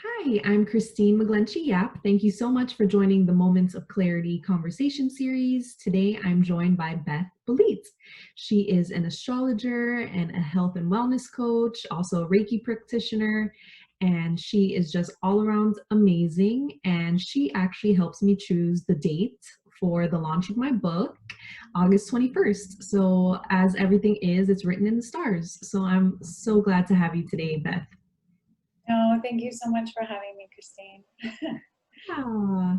Hi, I'm Kristine McGlinchey-Yap. Thank you so much for joining the Moments of Clarity conversation series. Today, I'm joined by Beth Bullitt. She is an astrologer and a health and wellness coach, also a Reiki practitioner, and she is just all around amazing. And she actually helps me choose the date for the launch of my book, August 21st. So, as everything is, it's written in the stars. So, I'm so glad to have you today, Beth. Oh, thank you so much for having me, Kristine. Yeah.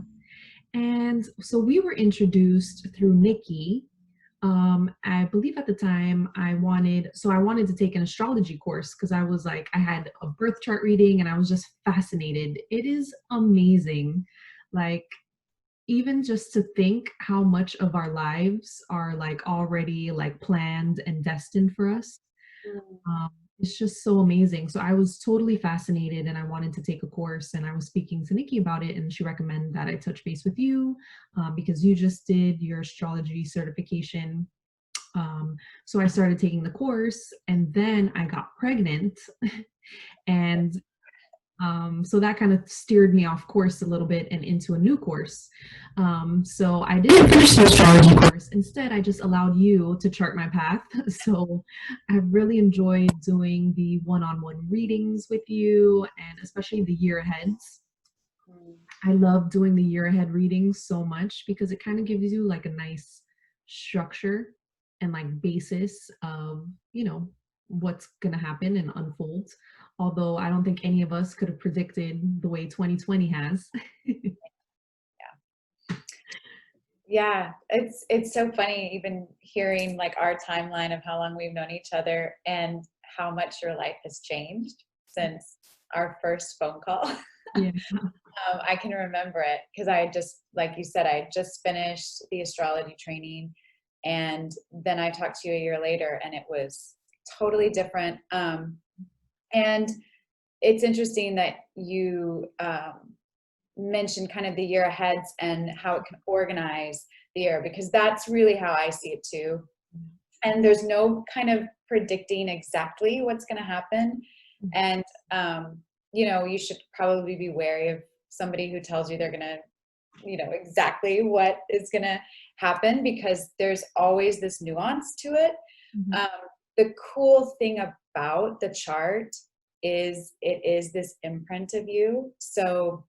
And so we were introduced through Nikki. I believe at the time I wanted to take an astrology course because I was like, I had a birth chart reading and I was just fascinated. It is amazing. Like, even just to think how much of our lives are like already like planned and destined for us. Mm. It's just so amazing. So I was totally fascinated and I wanted to take a course, and I was speaking to Nikki about it, and she recommended that I touch base with you because you just did your astrology certification. So I started taking the course, and then I got pregnant. And so that kind of steered me off course a little bit and into a new course. So I didn't finish the astrology course. Instead, I just allowed you to chart my path. So I really enjoyed doing the one-on-one readings with you, and especially the year aheads. Mm. I love doing the year ahead readings so much because it kind of gives you like a nice structure and like basis of, what's going to happen and unfold. Although I don't think any of us could have predicted the way 2020 has. Yeah, it's so funny even hearing like our timeline of how long we've known each other and how much your life has changed since our first phone call. Yeah. I can remember it because I had just, like you said, I had just finished the astrology training, and then I talked to you a year later, and it was totally different. And it's interesting that you mentioned kind of the year aheads and how it can organize the year, because that's really how I see it too. And there's no kind of predicting exactly what's going to happen. And, you should probably be wary of somebody who tells you they're going to, exactly what is going to happen, because there's always this nuance to it. Mhm. Um, the cool thing about the chart is it is this imprint of you. So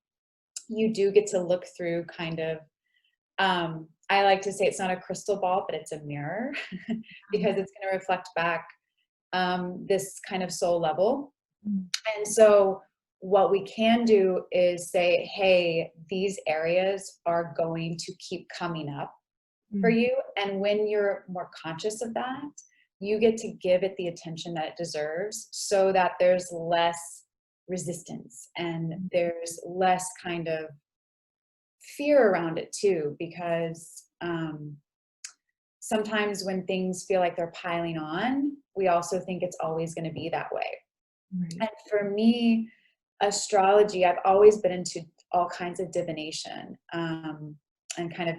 you do get to look through kind of, I like to say it's not a crystal ball, but it's a mirror because it's going to reflect back this kind of soul level. Mhm. And so what we can do is say, hey, these areas are going to keep coming up for Mhm. you. And when you're more conscious of that, you get to give it the attention that it deserves so that there's less resistance and there's less kind of fear around it too, because sometimes when things feel like they're piling on, we also think it's always going to be that way. Right. And for me, astrology, I've always been into all kinds of divination and kind of,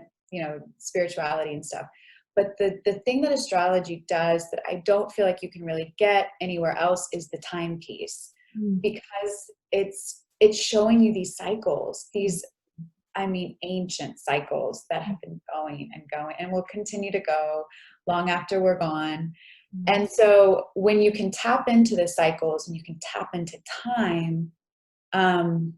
spirituality and stuff. But the thing that astrology does that I don't feel like you can really get anywhere else is the timepiece, Mhm. because it's showing you these cycles, ancient cycles that have been going and going and will continue to go long after we're gone. Mhm. And so when you can tap into the cycles and you can tap into time, um,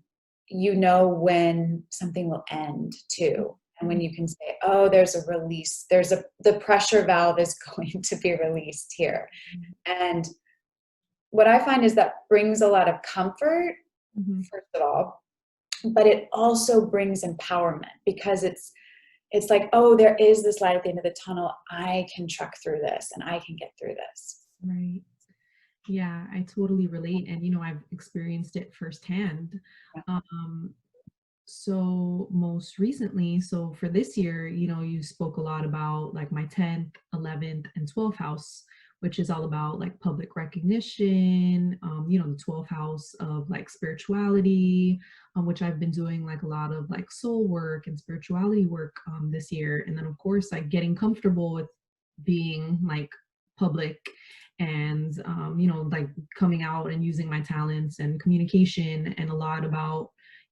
you know when something will end too. And when you can say, oh, there's a release, the pressure valve is going to be released here. And what I find is that brings a lot of comfort, Mhm. first of all, but it also brings empowerment, because it's like, oh, there is this light at the end of the tunnel. I can truck through this and I can get through this. Right. Yeah, I totally relate. And, I've experienced it firsthand. Yeah. Um, so most recently, so for this year, you spoke a lot about like my 10th, 11th, and 12th house, which is all about like public recognition, the 12th house of like spirituality, which I've been doing like a lot of like soul work and spirituality work this year. And then of course, like getting comfortable with being like public and like coming out and using my talents and communication, and a lot about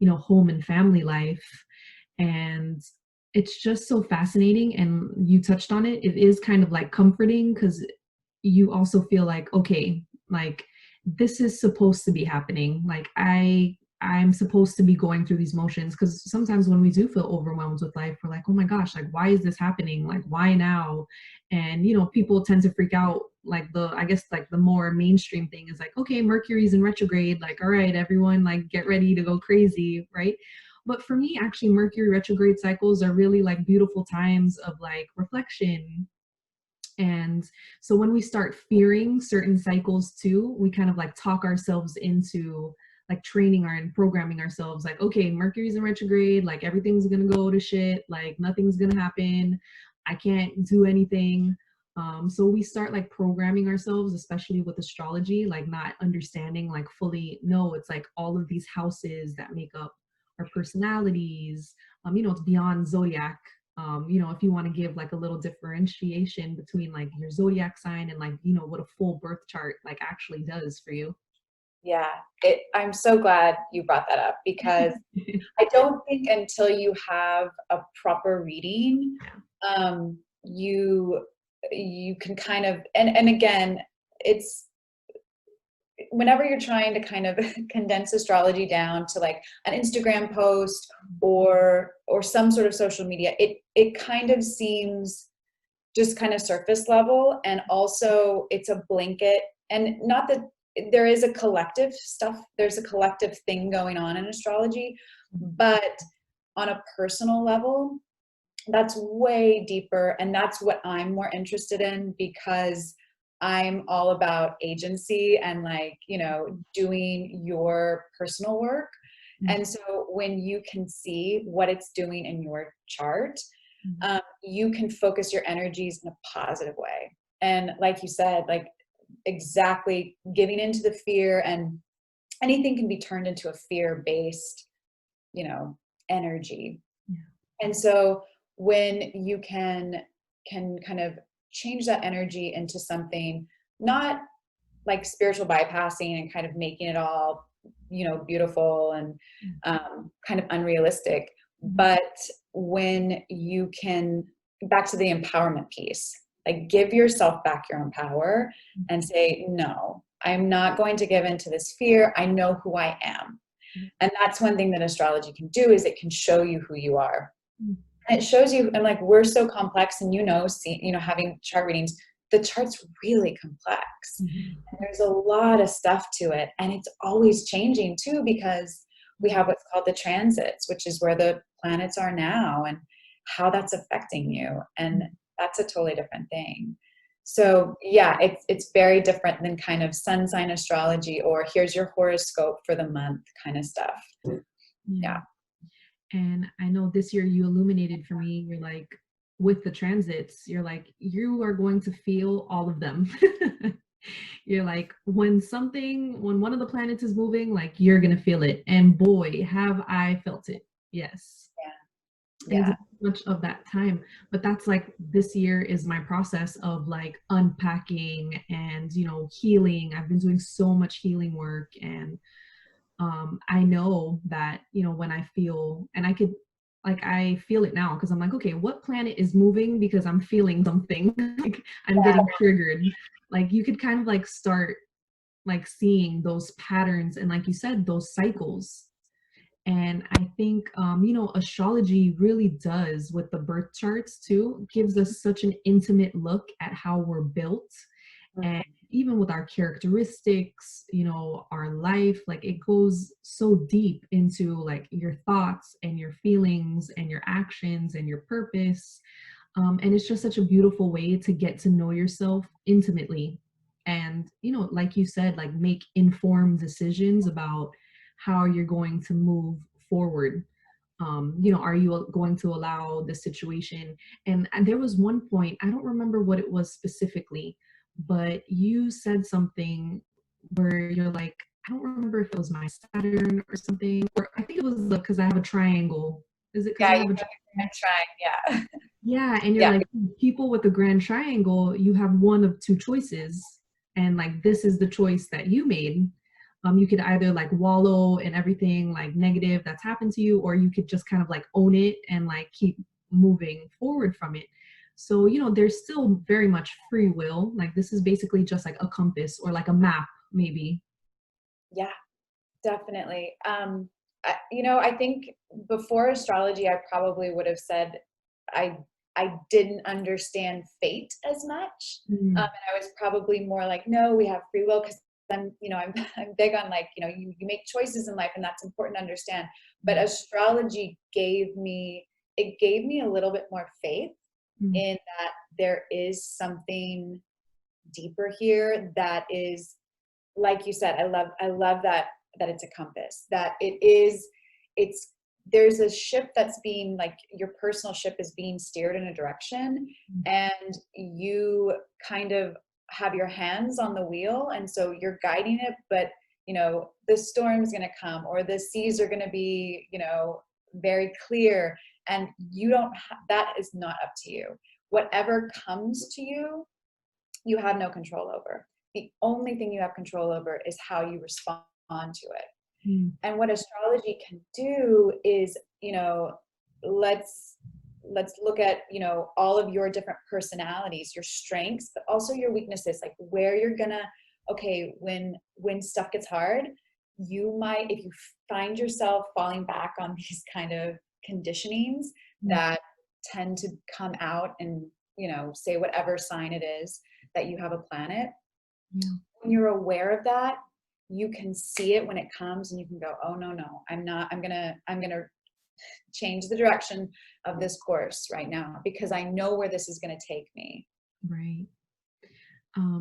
home and family life. And it's just so fascinating, and you touched on it. It is kind of like comforting, because you also feel like, okay, like this is supposed to be happening. Like I'm supposed to be going through these motions, because sometimes when we do feel overwhelmed with life, we're like, oh my gosh, like why is this happening? Like why now? And people tend to freak out. Like I guess like the more mainstream thing is like, okay, Mercury's in retrograde, like all right, everyone like get ready to go crazy, right? But for me, actually, Mercury retrograde cycles are really like beautiful times of like reflection. And so when we start fearing certain cycles too, we kind of like talk ourselves into like training and programming ourselves like, okay, Mercury's in retrograde, like everything's gonna go to shit, like nothing's gonna happen, I can't do anything. So we start like programming ourselves, especially with astrology, like not understanding like fully, no, it's like all of these houses that make up our personalities. It's beyond zodiac. If you want to give like a little differentiation between like your zodiac sign and like, what a full birth chart like actually does for you. Yeah, I'm so glad you brought that up, because I don't think until you have a proper reading, you can kind of, and again, it's whenever you're trying to kind of condense astrology down to like an Instagram post or some sort of social media, it kind of seems just kind of surface level, and also it's a blanket. And not that there is a collective stuff, there's a collective thing going on in astrology, but on a personal level, that's way deeper, and that's what I'm more interested in, because I'm all about agency and like, doing your personal work. And so when you can see what it's doing in your chart, you can focus your energies in a positive way. And like you said, like exactly giving into the fear, and anything can be turned into a fear-based, energy. And so when you can kind of change that energy into something not like spiritual bypassing and kind of making it all, beautiful and kind of unrealistic, but when you can, back to the empowerment piece, like give yourself back your own power and say, no, I'm not going to give into this fear. I know who I am. And that's one thing that astrology can do, is it can show you who you are. And it shows you, and like, we're so complex, and having chart readings, the chart's really complex. And there's a lot of stuff to it. And it's always changing too, because we have what's called the transits, which is where the planets are now and how that's affecting you. And that's a totally different thing. So yeah, it's very different than kind of sun sign astrology or here's your horoscope for the month kind of stuff. Yeah. And I know this year you illuminated for me, you're like, with the transits, you're like, you are going to feel all of them. You're like, when one of the planets is moving, like you're going to feel it. And boy, have I felt it. Yes. And Yeah. it's much of that time, but that's like, this year is my process of like unpacking and, healing. I've been doing so much healing work, and I know that, when I feel, and I feel it now, because I'm like, okay, what planet is moving? Because I'm feeling something. Like I'm getting triggered. Like you could kind of like start like seeing those patterns, and like you said, those cycles. And I think, astrology really does, with the birth charts too, gives us such an intimate look at how we're built. And even with our characteristics, our life, like it goes so deep into like your thoughts and your feelings and your actions and your purpose. And it's just such a beautiful way to get to know yourself intimately. And, like you said, like make informed decisions about how you're going to move forward. Are you going to allow the situation? And there was one point, I don't remember what it was specifically, but you said something where you're like, I don't remember if it was my Saturn or something, or I think it was because I have a triangle. Is it because Yeah, I you have a can try. Yeah. Yeah, and you're Yeah. like, people with a grand triangle, you have one of two choices. and like this is the choice that you made. You could either like wallow in everything like negative that's happened to you, or you could just kind of like own it and like keep moving forward from it. So, you know, there's still very much free will. Like this is basically just like a compass or like a map, maybe. Yeah, definitely. I think before astrology, I probably would have said I I didn't understand fate as much, Mm, and I was probably more like, no, we have free will because I'm I'm big on like you make choices in life, and that's important to understand. But mm, astrology gave me a little bit more faith mm, in that there is something deeper here that is, like you said, I love that it's a compass, that it's there's a ship that's being like your personal ship is being steered in a direction, mm, and you kind of have your hands on the wheel, and so you're guiding it, but the storm's going to come, or the seas are going to be very clear, and you don't that is not up to you. Whatever comes to you, you have no control over. The only thing you have control over is how you respond to it. mm, And what astrology can do is, let's look at, all of your different personalities, your strengths, but also your weaknesses, like where you're gonna, okay, when stuff gets hard, you might, if you find yourself falling back on these kind of conditionings mm. that tend to come out and, say whatever sign it is that you have a planet, Yeah. when you're aware of that, you can see it when it comes, and you can go, oh no, I'm not, I'm gonna change the direction of this course right now because I know where this is gonna take me. Right.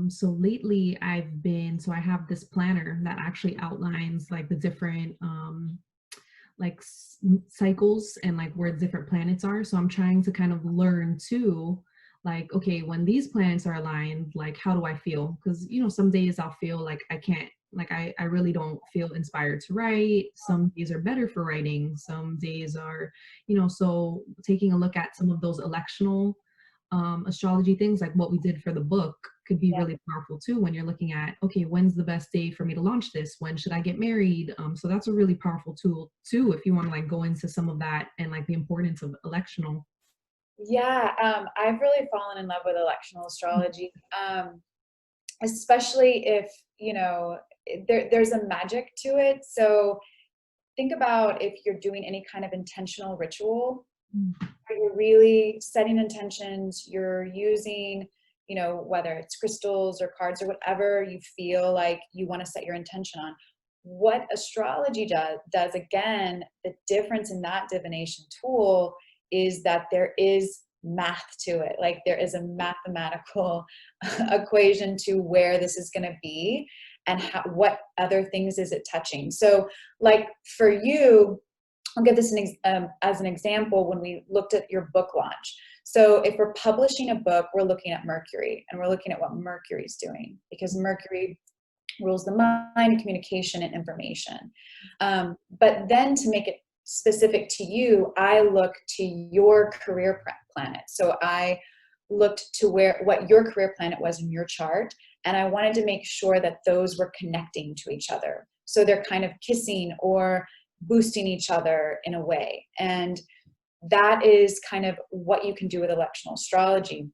So lately so I have this planner that actually outlines like the different like cycles and like where different planets are. So I'm trying to kind of learn too, like, okay, when these planets are aligned, like how do I feel? Because some days I'll feel like I can't, like I really don't feel inspired to write. Some days are better for writing. Some days are, so taking a look at some of those electional astrology things, like what we did for the book, could be Yeah. really powerful too when you're looking at, okay, when's the best day for me to launch this, when should I get married. So that's a really powerful tool too if you want to like go into some of that and like the importance of electional. Yeah, I've really fallen in love with electional astrology, especially if, there's a magic to it. So think about if you're doing any kind of intentional ritual, Mm, where you're really setting intentions, you're using, whether it's crystals or cards or whatever you feel like you want to set your intention on. What astrology does again, the difference in that divination tool is that there is math to it. Like there is a mathematical equation to where this is going to be, and what other things is it touching. So like for you, I'll give this as an example when we looked at your book launch. So if we're publishing a book, we're looking at Mercury, and we're looking at what Mercury's doing, because Mercury rules the mind, communication, and information. But then to make it specific to you, I look to your career planet. So I looked to what your career planet was in your chart, and I wanted to make sure that those were connecting to each other. So they're kind of kissing or boosting each other in a way. And that is kind of what you can do with electional astrology.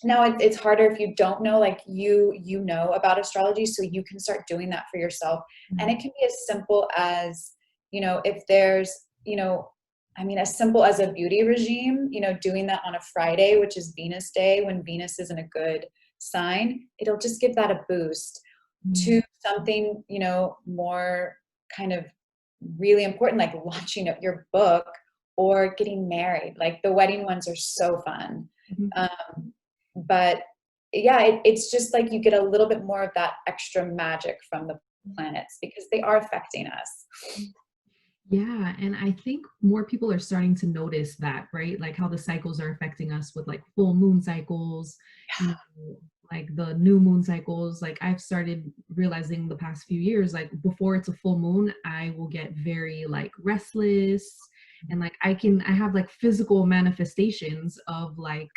Now it's harder if you don't know, like you know about astrology, so you can start doing that for yourself. And mm, it can be as simple as, if there's, I mean, as simple as a beauty regime, doing that on a Friday, which is Venus day, when Venus is in a good sign, it'll just give that a boost mm, to something, more kind of really important, like launching up your book or getting married. Like the wedding ones are so fun. mhm. Um, but yeah, it's just like you get a little bit more of that extra magic from the planets because they are affecting us. Yeah, and I think more people are starting to notice that, right? Like how the cycles are affecting us with like full moon cycles, like the new moon cycles. Like I've started realizing the past few years, like before it's a full moon, I will get very like restless, and like I have like physical manifestations of like,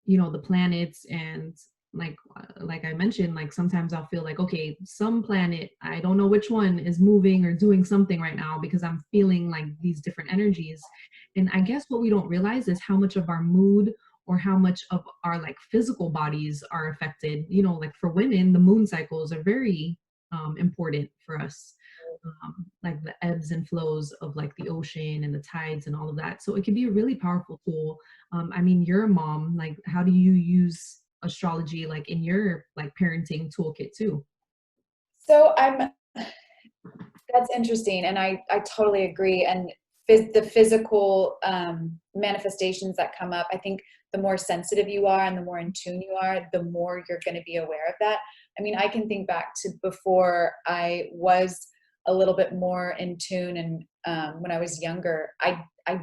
the planets and like I mentioned, like sometimes I'll feel like, okay, some planet, I don't know which one is moving or doing something right now because I'm feeling like these different energies. And I guess what we don't realize is how much of our mood or how much of our like physical bodies are affected. You know, like for women, the moon cycles are very important for us. Like the ebbs and flows of like the ocean and the tides and all of that. So it can be a really powerful tool. I mean, you're a mom, like how do you use astrology like in your like parenting toolkit too? So that's interesting. And I totally agree. And the physical manifestations that come up, I think the more sensitive you are and the more in tune you are, the more you're going to be aware of that. I mean, I can think back to before I was a little bit more in tune. And when I was younger, I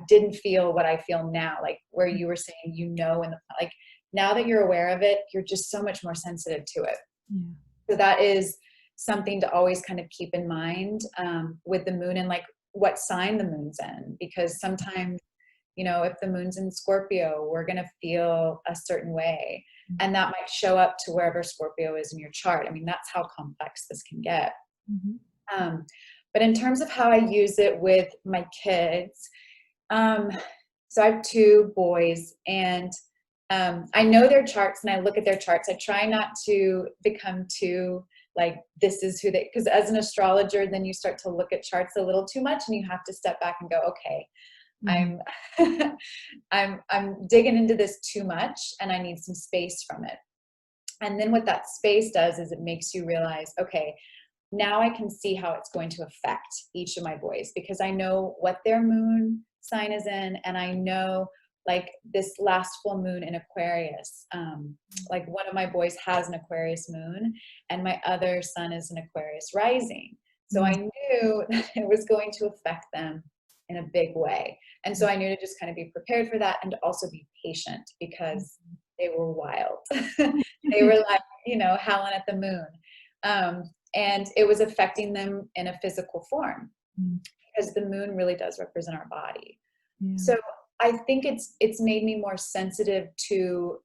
didn't feel what I feel now, like where you were saying, and like now that you're aware of it, you're just so much more sensitive to it. Yeah. So that is something to always kind of keep in mind with the moon and like what sign the moon's in, because sometimes, if the moon's in Scorpio, we're going to feel a certain way, and that might show up to wherever Scorpio is in your chart. I mean, that's how complex this can get. Mhm. But in terms of how I use it with my kids, so I have two boys, and I know their charts and I look at their charts. I try not to become too like, this is who they, because as an astrologer, then you start to look at charts a little too much and you have to step back and go, okay, Mhm. I'm, I'm digging into this too much and I need some space from it. And then what that space does is it makes you realize, okay, now I can see how it's going to affect each of my boys because I know what their moon sign is in, and I know like this last full moon in Aquarius. Like one of my boys has an Aquarius moon, and my other son is an Aquarius rising. So I Mhm. knew that it was going to affect them in a big way. And so I knew to just kind of be prepared for that and to also be patient because they were wild. They were like, howling at the moon. And it was affecting them in a physical form Mhm. because the moon really does represent our body. Yeah. So I think it's made me more sensitive to,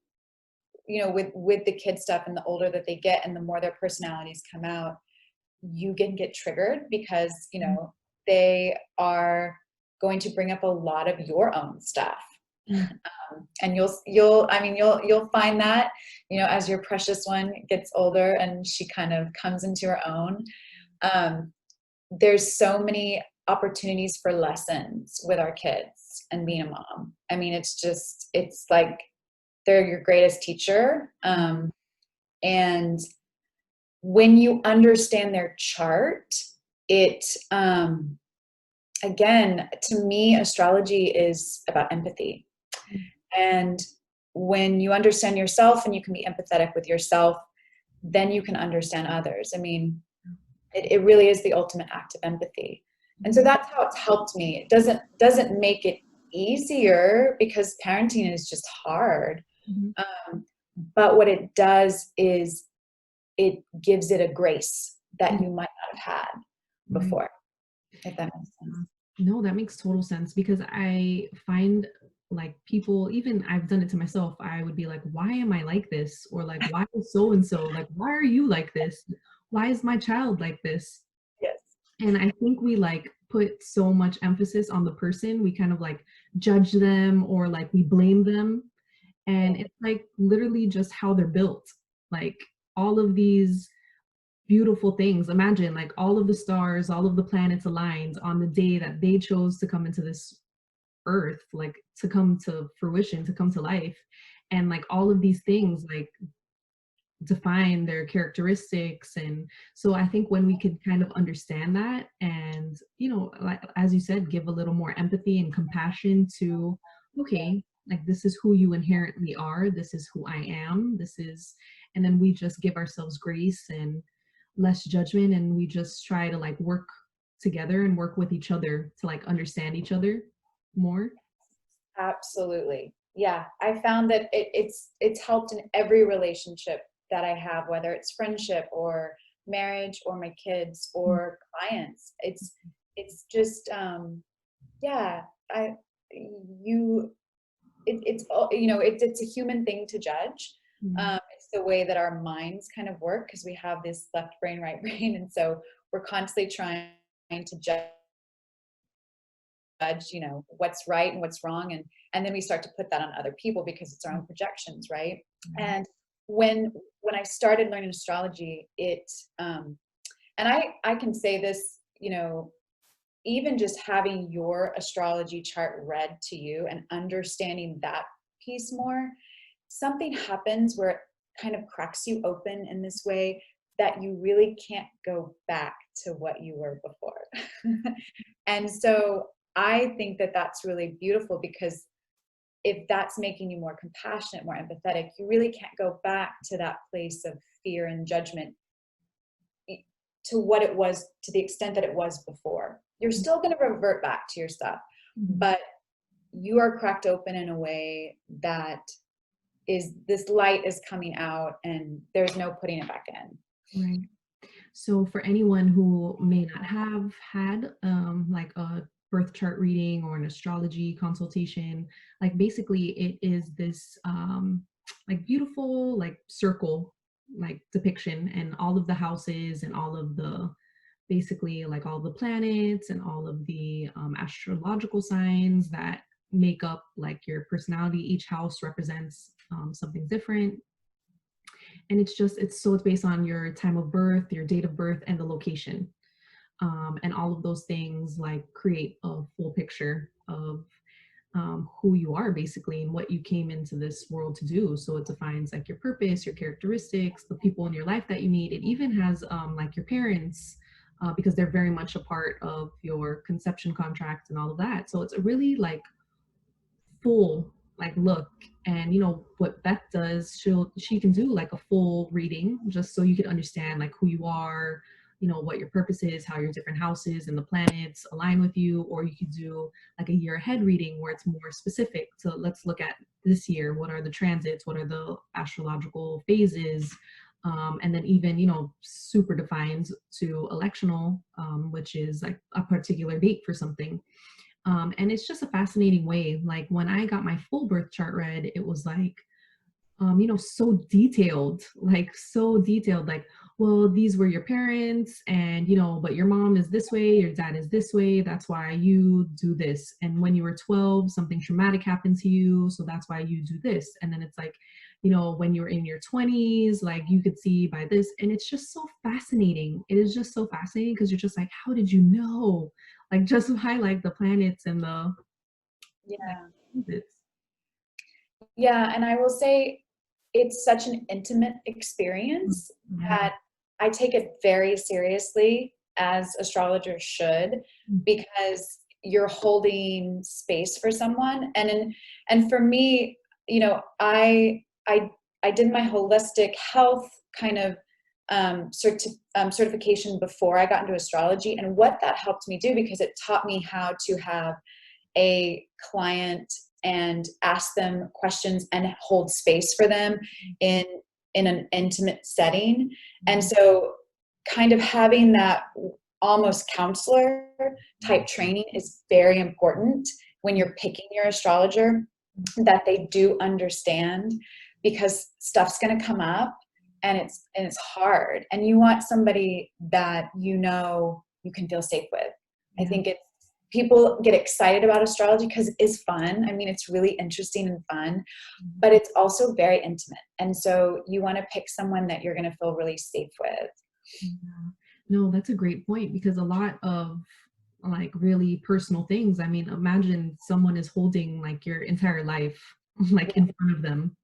with the kid stuff, and the older that they get and the more their personalities come out, you can get triggered because, they are going to bring up a lot of your own stuff. Mhm. And you'll find that, as your precious one gets older and she kind of comes into her own, um, there's so many opportunities for lessons with our kids and being a mom. I mean, it's like they're your greatest teacher. And when you understand their chart, it, again, to me, astrology is about empathy. And when you understand yourself and you can be empathetic with yourself, then you can understand others. I mean, it really is the ultimate act of empathy. And so that's how it's helped me. It doesn't make it easier because parenting is just hard. Mhm. But what it does is it gives it a grace that Mhm. you might not have had Right. before, if that makes sense. No, that makes total sense because I find like people, even I've done it to myself, I would be like, why am I like this? Or like, why is so and so? Like, why are you like this? Why is my child like this? Yes. And I think we like put so much emphasis on the person. We kind of like judge them or like we blame them. And Yeah. it's like literally just how they're built. Like all of these beautiful things. Imagine like all of the stars, all of the planets aligned on the day that they chose to come into this earth, like to come to fruition, to come to life. And like all of these things like define their characteristics. And so I think when we could kind of understand that and, like as you said, give a little more empathy and compassion to, Yeah. okay, like this is who you inherently are, this is who I am, this is, and then we just give ourselves grace and less judgment, and we just try to like work together and work with each other to like understand each other more. Absolutely. Yeah. I found that it's helped in every relationship that I have, whether it's friendship or marriage or my kids or clients. It's just yeah, I you it's all, it's a human thing to judge. Yeah. the way that our minds kind of work, because we have this left brain, right brain. And so we're constantly trying to judge, you know, what's right and what's wrong. And then we start to put that on other people because it's our own projections, right? And when I started learning astrology, and I can say this, you know, even just having your astrology chart read to you and understanding that piece more, something happens where it kind of cracks you open in this way that you really can't go back to what you were before. And so I think that that's really beautiful, because if that's making you more compassionate, more empathetic, you really can't go back to that place of fear and judgment to what it was, to the extent that it was before. You're still going to revert back to your stuff, but you are cracked open in a way that is, this light is coming out and there's no putting it back in. Right. So for anyone who may not have had like a birth chart reading or an astrology consultation, like basically it is this like beautiful like circle like depiction, and all of the houses and all of the basically like all the planets and all of the astrological signs that make up like your personality. Each house represents something different, and it's based on your time of birth, your date of birth, and the location, and all of those things like create a full picture of who you are basically and what you came into this world to do. So it defines like your purpose, your characteristics, the people in your life that you meet. It even has like your parents, because they're very much a part of your conception contract and all of that. So it's a really like full like look. And you know what Beth does, she can do like a full reading just so you can understand like who you are, you know, what your purpose is, how your different houses and the planets align with you. Or you could do like a year ahead reading where it's more specific. So let's look at this year, what are the transits, what are the astrological phases, and then even, you know, super defines to electional, which is like a particular date for something. And it's just a fascinating way. Like when I got my full birth chart read, it was like, you know, so detailed, like so detailed, like, well, these were your parents and, you know, but your mom is this way, your dad is this way. That's why you do this. And when you were 12, something traumatic happened to you. So that's why you do this. And then it's like, you know, when you're in your 20s, like you could see by this. And it's just so fascinating. It is just so fascinating because you're just like, how did you know? Like just by like the planets and the like, Yeah. it's, Yeah. And I will say it's such an intimate experience yeah. that I take it very seriously, as astrologers should, because you're holding space for someone. And for me, you know, I did my holistic health kind of certification before I got into astrology, and what that helped me do, because it taught me how to have a client and ask them questions and hold space for them in an intimate setting. And so kind of having that almost counselor type training is very important when you're picking your astrologer, that they do understand, because stuff's going to come up and it's hard, and you want somebody that you know you can feel safe with. I Yeah. think people get excited about astrology because it is fun. I mean, it's really interesting and fun, but it's also very intimate. And so you want to pick someone that you're going to feel really safe with. Yeah. No, that's a great point, because a lot of like really personal things. I mean, imagine someone is holding like your entire life like in front of them,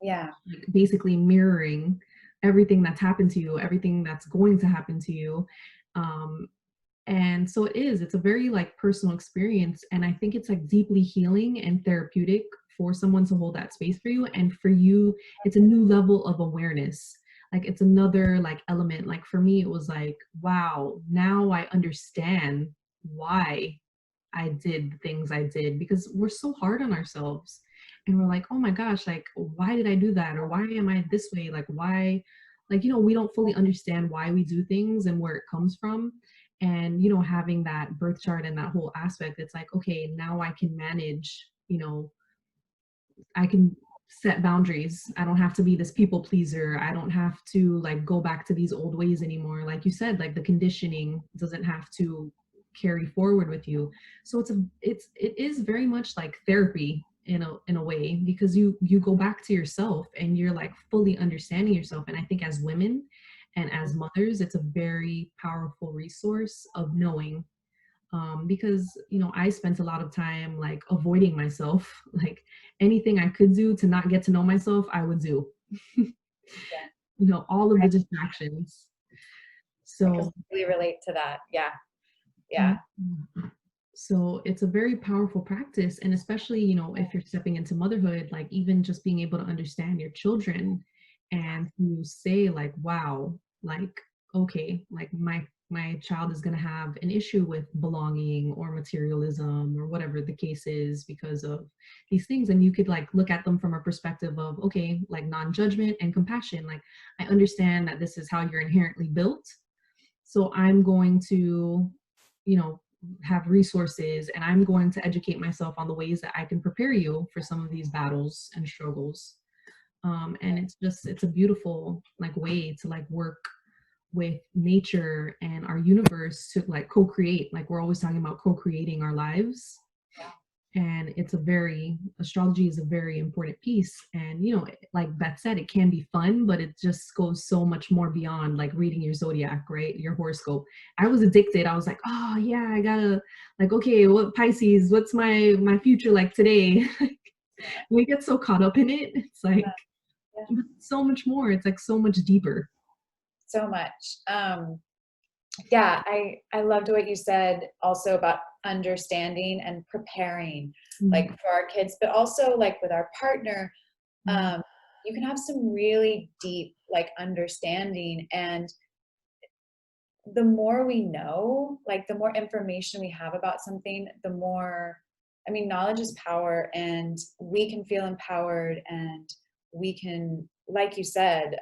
Yeah. like basically mirroring everything that's happened to you, everything that's going to happen to you. Um, and so it's a very like personal experience. And I think it's like deeply healing and therapeutic for someone to hold that space for you. And for you, it's a new level of awareness. Like it's another like element. Like for me, it was like, wow, now I understand why I did the things I did, because we're so hard on ourselves and we're like, oh my gosh, like, why did I do that? Or why am I this way? Like, why, like, you know, we don't fully understand why we do things and where it comes from. And, you know, having that birth chart and that whole aspect, it's like, okay, now I can manage, you know, I can set boundaries. I don't have to be this people pleaser. I don't have to like go back to these old ways anymore. Like you said, like the conditioning doesn't have to carry forward with you. So it is very much like therapy in a way, because you go back to yourself and you're like fully understanding yourself. And I think as women and as mothers, it's a very powerful resource of knowing, because I spent a lot of time like avoiding myself. Like anything I could do to not get to know myself, I would do. Yeah. All of the distractions. I So completely relate to that. Yeah. yeah. Yeah. So it's a very powerful practice, and especially if you're stepping into motherhood, like even just being able to understand your children and to say like, wow, like, okay, like my child is going to have an issue with belonging or materialism or whatever the case is because of these things. And you could like look at them from a perspective of, okay, like non-judgment and compassion. Like, I understand that this is how you're inherently built, so I'm going to you know have resources, and I'm going to educate myself on the ways that I can prepare you for some of these battles and struggles. And it's a beautiful like way to like work with nature and our universe to like co-create. Like we're always talking about co-creating our lives, and astrology is a very important piece. And like Beth said, it can be fun, but it just goes so much more beyond like reading your zodiac, right? Your horoscope. I was addicted. I was like, oh yeah, I gotta, like, okay, what Pisces, what's my future like today? We get so caught up in it. It's like Yeah. so much more. It's like so much deeper. So much. Yeah, I loved what you said also about understanding and preparing, like Mm, for our kids, but also like with our partner. mm, Um, you can have some really deep like understanding, and the more we know, like the more information we have about something, the more, I mean, knowledge is power, and we can feel empowered, and we can, like you said,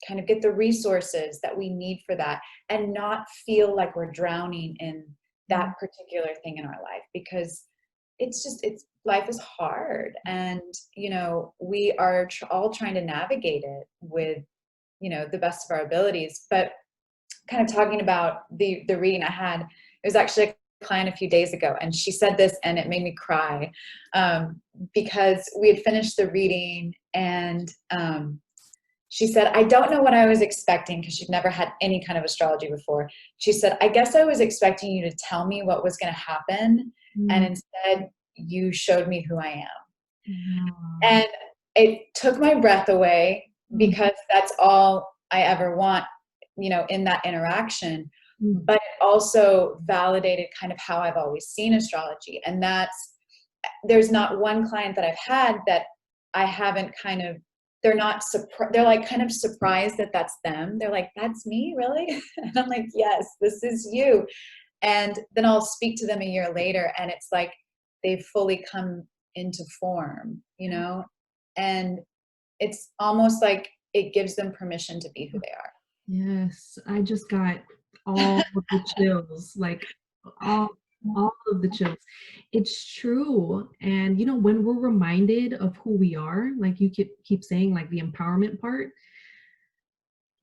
kind of get the resources that we need for that, and not feel like we're drowning in mm, that particular thing in our life, because it's life is hard, and we are all trying to navigate it with the best of our abilities. But kind of talking about the reading I had, it was actually a client a few days ago, and she said this, and it made me cry, because we had finished the reading, and she said, I don't know what I was expecting, because she'd never had any kind of astrology before. She said, I guess I was expecting you to tell me what was going to happen, and mm. instead you showed me who I am. Wow. And it took my breath away, Mm, because that's all I ever want, in that interaction. mm, But it also validated kind of how I've always seen astrology. And there's not one client that I've had that I haven't kind of, they're like kind of surprised that that's them. They're like, that's me, really? And I'm like, yes, this is you. And then I'll speak to them a year later, and it's like they've fully come into form, and it's almost like it gives them permission to be who they are. yes, I just got all of the chills, like all all of the chills. It's true. And when we're reminded of who we are, like you keep saying, like the empowerment part,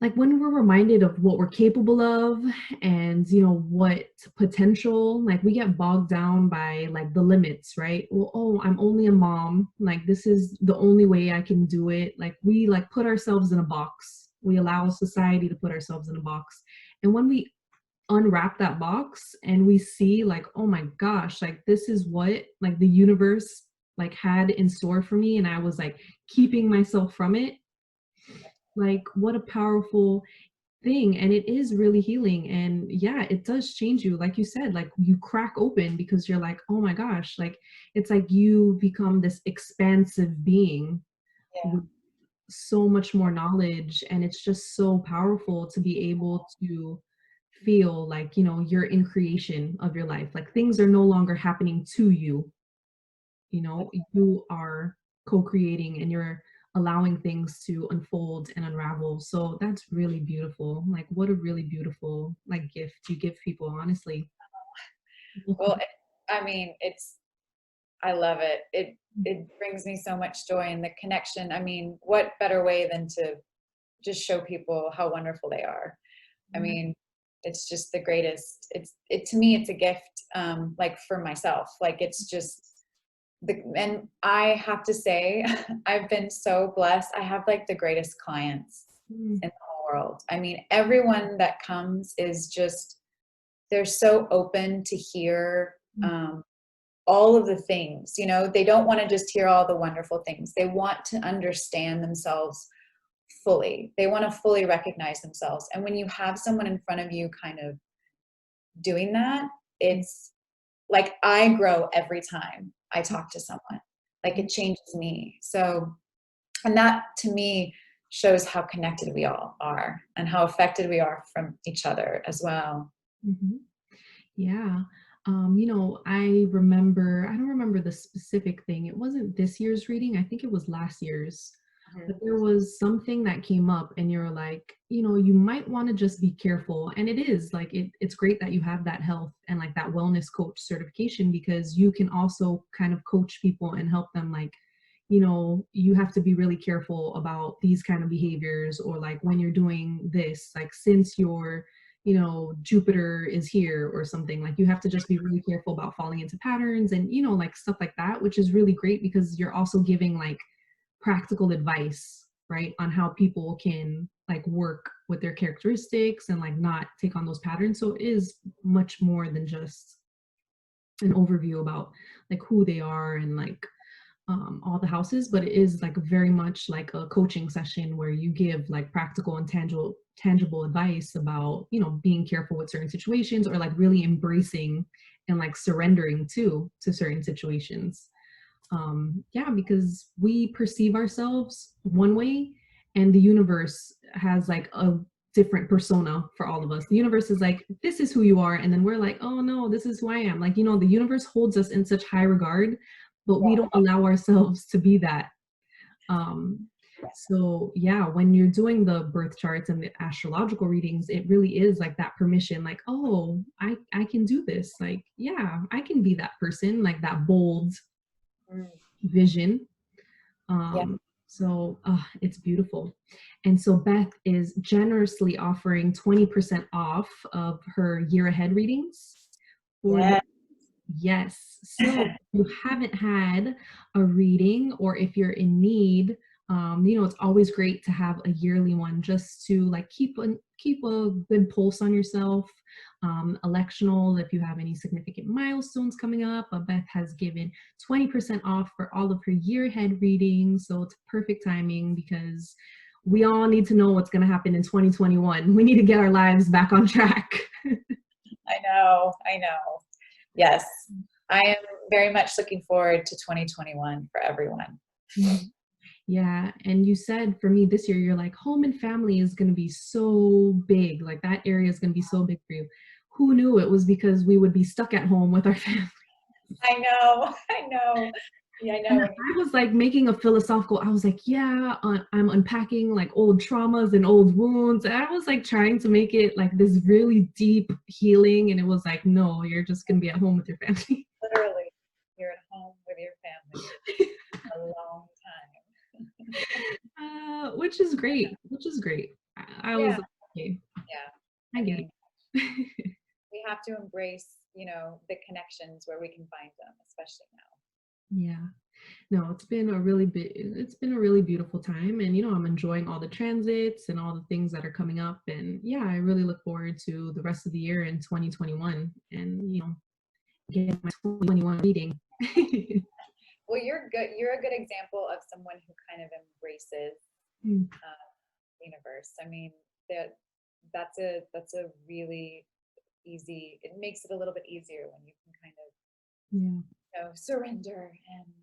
like when we're reminded of what we're capable of, and what potential, like we get bogged down by like the limits, right? Well, oh, I'm only a mom, like this is the only way I can do it. Like we like put ourselves in a box, we allow society to put ourselves in a box. And when we unwrap that box and we see like, oh my gosh, like this is what like the universe like had in store for me, and I was like keeping myself from it, like what a powerful thing. And it is really healing. And yeah, it does change you, like you said, like you crack open because you're like, oh my gosh, like it's like you become this expansive being Yeah. with so much more knowledge. And it's just so powerful to be able to feel like you're in creation of your life, like things are no longer happening to you. You are co-creating, and you're allowing things to unfold and unravel. So that's really beautiful. Like what a really beautiful like gift you give people, honestly. Well, I mean, I love it. It brings me so much joy, and the connection. I mean, what better way than to just show people how wonderful they are? I Yeah. mean, it's just the greatest. It to me, it's a gift. Like for myself, like it's just and I have to say, I've been so blessed. I have like the greatest clients Mm, in the whole world. I mean, everyone that comes is just, they're so open to hear mm, all of the things. They don't want to just hear all the wonderful things. They want to understand themselves fully. They want to fully recognize themselves. And when you have someone in front of you kind of doing that, it's like I grow every time I talk to someone. Like mm, it changes me. So, and that to me shows how connected we all are and how affected we are from each other as well. mhm. Yeah. I don't remember the specific thing. It wasn't this year's reading. I think it was last year's. Mhm. But there was something that came up and you're like, you might want to just be careful. And it is like it's great that you have that health and like that wellness coach certification because you can also kind of coach people and help them like, you have to be really careful about these kind of behaviors or like when you're doing this, like since you're Jupiter is here or something. Like you have to just be really careful about falling into patterns and, like stuff like that, which is really great because you're also giving like practical advice, right, on how people can like work with their characteristics and like not take on those patterns. So it is much more than just an overview about like who they are and like all the houses, but it is like very much like a coaching session where you give like practical and tangible advice about being careful with certain situations or like really embracing and like surrendering to certain situations. Yeah, because we perceive ourselves one way and the universe has like a different persona for all of us. The universe is like, this is who you are. And then we're like, oh no, this is who I am. Like, the universe holds us in such high regard, but we Yeah. don't allow ourselves to be that. Um, so yeah, when you're doing the birth charts and the astrological readings, it really is like that permission, like, oh, I can do this. Like, yeah, I can be that person, like that bold Mm. vision. Yeah. So it's beautiful. And so Beth is generously offering 20% off of her year ahead readings for Yeah. yes. So if you haven't had a reading or if you're in need, it's always great to have a yearly one just to like keep a good pulse on yourself. Electional, if you have any significant milestones coming up, Beth has given 20% off for all of her year ahead readings. So it's perfect timing because we all need to know what's going to happen in 2021. We need to get our lives back on track. I know. I know. Yes. I am very much looking forward to 2021 for everyone. Yeah, and you said for me this year, you're like, home and family is going to be so big. Like that area is going to be so big for you. Who knew it was because we would be stuck at home with our family? I know. I know. Yeah, I And know. I was like making a philosophical, I was like, yeah, I'm unpacking like old traumas and old wounds. And I was like trying to make it like this really deep healing. And it was like, no, you're just going to be at home with your family. Literally, you're at home with your family a long time. Which is great, which is great. I was Yeah. like, okay, Yeah. I I get mean, it. we have to embrace, the connections where we can find them, especially now. Yeah. No, it's been a really beautiful time and I'm enjoying all the transits and all the things that are coming up and yeah, I really look forward to the rest of the year in 2021 and getting my 2021 reading. Well, you're good. You're a good example of someone who kind of embraces Mm, universe. I mean, that's a really easy. It makes it a little bit easier when you can kind of yeah. surrender and kind of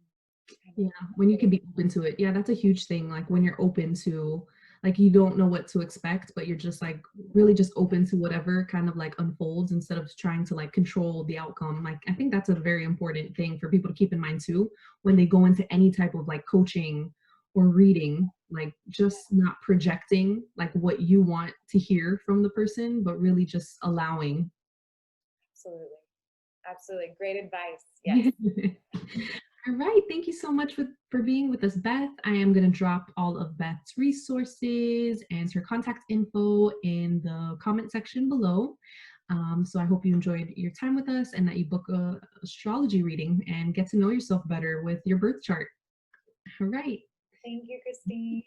Yeah, when you can really. be open to it. Yeah, that's a huge thing. Like when you're open to, like you don't know what to expect, but you're just like really just open to whatever kind of like unfolds instead of trying to like control the outcome. Like I think that's a very important thing for people to keep in mind too when they go into any type of like coaching or reading, like just not projecting like what you want to hear from the person, but really just allowing. Absolutely, absolutely, great advice. Yes. All right. Thank you so much for being with us, Beth. I am going to drop all of Beth's resources and her contact info in the comment section below. So I hope you enjoyed your time with us and that you book a astrology reading and get to know yourself better with your birth chart. All right. Thank you, Kristine.